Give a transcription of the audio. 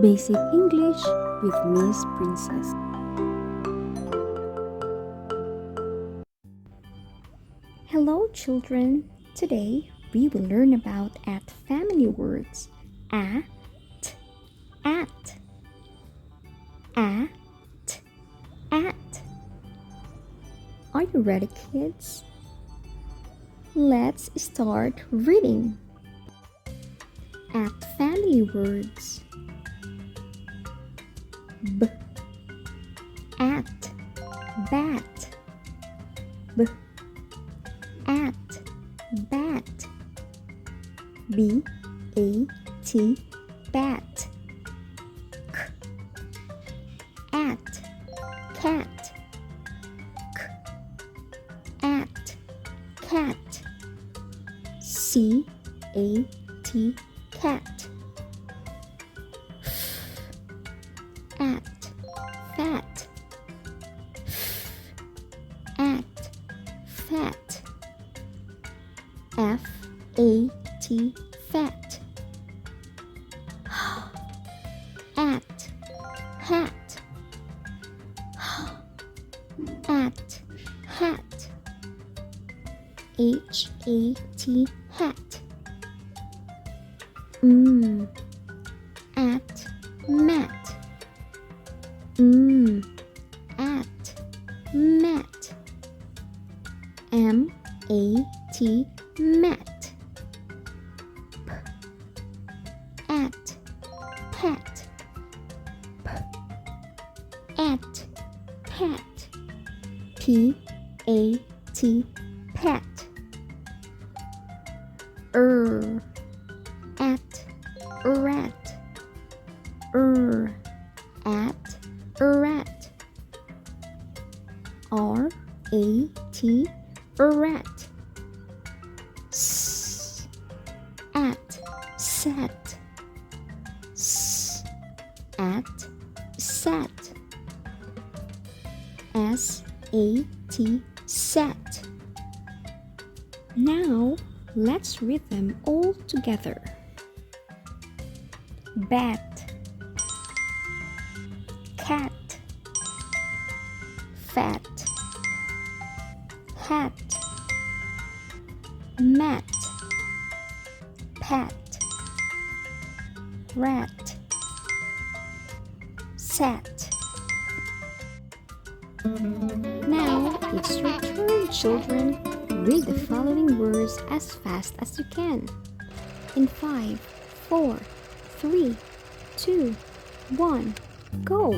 Basic English with Miss Princess. Hello children, today we will learn about family words. At, at, at. Are you ready kids? Let's start reading. At family words. B, at, bat. B, at, bat. B, a, t, bat. K, at, cat. K, at, cat. C, a, t, cat. At, fat. At, fat. F, a, t, fat. At, hat. At, hat. H, a, t, hat. At, mat. At, mat. M, a, t, mat. P, at, pat. P, at, pat. P, a, t, pat. At, rat. At, rat. R, a, t, rat. S, at, sat. S, at, sat. S, a, t, sat. Now, let's read them all together. Bat, cat, fat, hat, mat, pat, rat, sat. Now it's your turn, children. Read the following words as fast as you can. In 5, 4, 3, 2, 1, go!